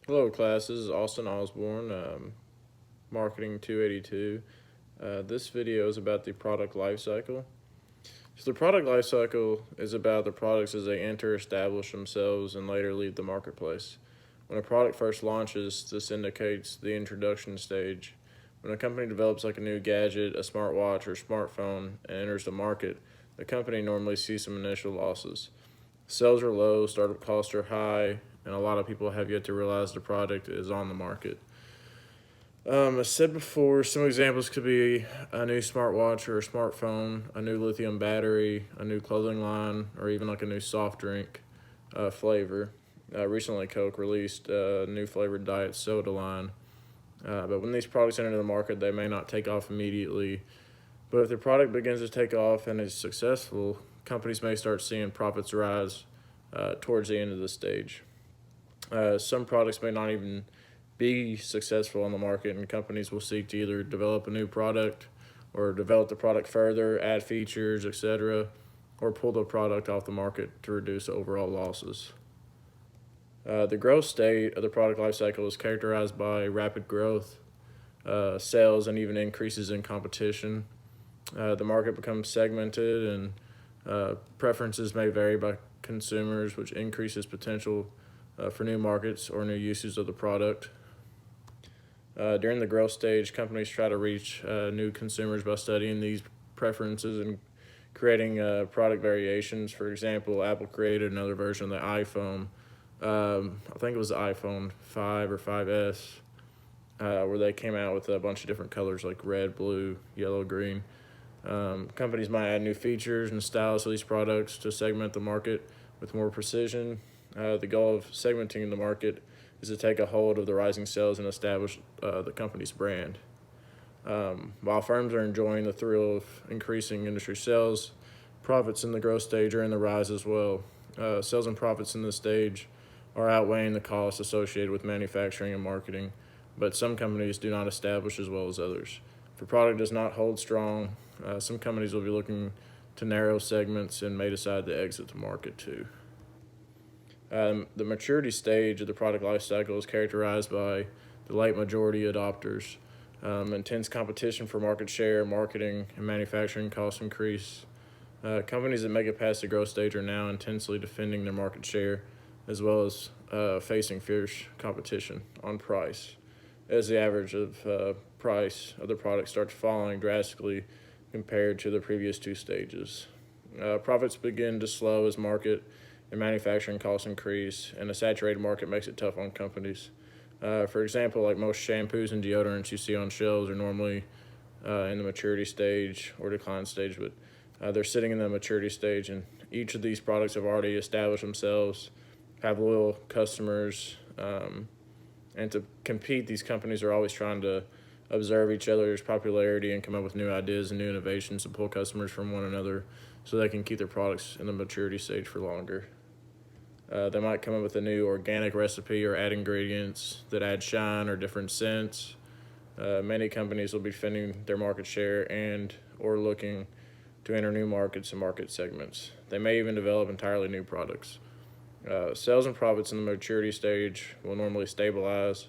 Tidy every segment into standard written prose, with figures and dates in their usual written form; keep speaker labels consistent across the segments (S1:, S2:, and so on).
S1: Hello, class. This is Austin Osborne, Marketing 282. This video is about the product life cycle. So, the product life cycle is about the products as they enter, establish themselves, and later leave the marketplace. When a product first launches, this indicates the introduction stage. When a company develops like a new gadget, a smartwatch, or smartphone, and enters the market, the company normally sees some initial losses. Sales are low, startup costs are high, and a lot of people have yet to realize the product is on the market. As said before, some examples could be a new smartwatch or a smartphone, a new lithium battery, a new clothing line, or even like a new soft drink flavor. Recently, Coke released a new flavored diet soda line. But when these products enter the market, they may not take off immediately. But if the product begins to take off and is successful, companies may start seeing profits rise towards the end of the stage. Some products may not even be successful on the market, and companies will seek to either develop a new product or develop the product further, add features, etc., or pull the product off the market to reduce overall losses. The growth state of the product lifecycle is characterized by rapid growth, sales, and even increases in competition. The market becomes segmented, and preferences may vary by consumers, which increases potential for new markets or new uses of the product. During the growth stage, companies try to reach new consumers by studying these preferences and creating product variations. For example, Apple created another version of the iPhone. I think it was the iPhone 5 or 5S, where they came out with a bunch of different colors like red, blue, yellow, green. Companies might add new features and styles to these products to segment the market with more precision. The goal of segmenting the market is to take a hold of the rising sales and establish the company's brand. While firms are enjoying the thrill of increasing industry sales, profits in the growth stage are in the rise as well. Sales and profits in this stage are outweighing the costs associated with manufacturing and marketing, but some companies do not establish as well as others. If a product does not hold strong, some companies will be looking to narrow segments and may decide to exit the market too. The maturity stage of the product life cycle is characterized by the late majority adopters. Intense competition for market share, marketing, and manufacturing costs increase. Companies that make it past the growth stage are now intensely defending their market share, as well as facing fierce competition on price, as the average of price of the product starts falling drastically compared to the previous two stages. Profits begin to slow as market and manufacturing costs increase, and a saturated market makes it tough on companies. For example, like most shampoos and deodorants you see on shelves are normally in the maturity stage or decline stage, but they're sitting in the maturity stage, and each of these products have already established themselves, have loyal customers, and to compete, these companies are always trying to observe each other's popularity and come up with new ideas and new innovations to pull customers from one another so they can keep their products in the maturity stage for longer. They might come up with a new organic recipe or add ingredients that add shine or different scents. Many companies will be defending their market share and or looking to enter new markets and market segments. They may even develop entirely new products. Sales and profits in the maturity stage will normally stabilize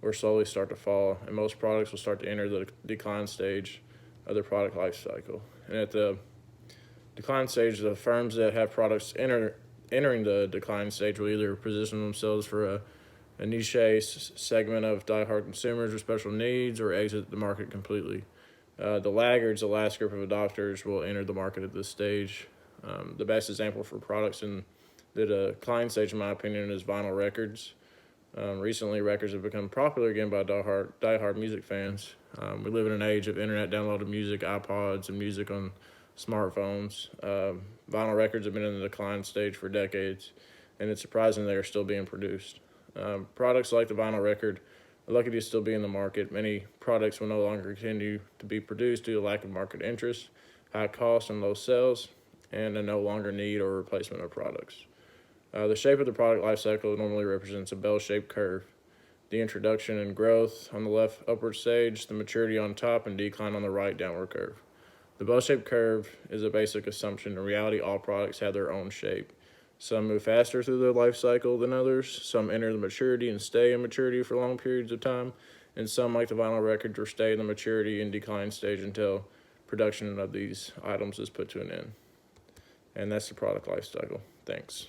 S1: or slowly start to fall, and most products will start to enter the decline stage of their product life cycle. And at the decline stage, the firms that have products entering the decline stage will either position themselves for a niche segment of diehard consumers with special needs or exit the market completely. The laggards, the last group of adopters, will enter the market at this stage. The best example for products in the decline stage, in my opinion, is vinyl records. Recently, records have become popular again by diehard music fans. We live in an age of internet downloaded music, iPods, and music on smartphones. Vinyl records have been in the decline stage for decades, and it's surprising they are still being produced. Products like the vinyl record are lucky to still be in the market. Many products will no longer continue to be produced due to lack of market interest, high costs, and low sales, and a no longer need or replacement of products. The shape of the product life cycle normally represents a bell-shaped curve. The introduction and growth on the left upward stage, the maturity on top, and decline on the right downward curve. The bell-shaped curve is a basic assumption. In reality, all products have their own shape. Some move faster through their life cycle than others. Some enter the maturity and stay in maturity for long periods of time. And some, like the vinyl records, will stay in the maturity and decline stage until production of these items is put to an end. And that's the product life cycle. Thanks.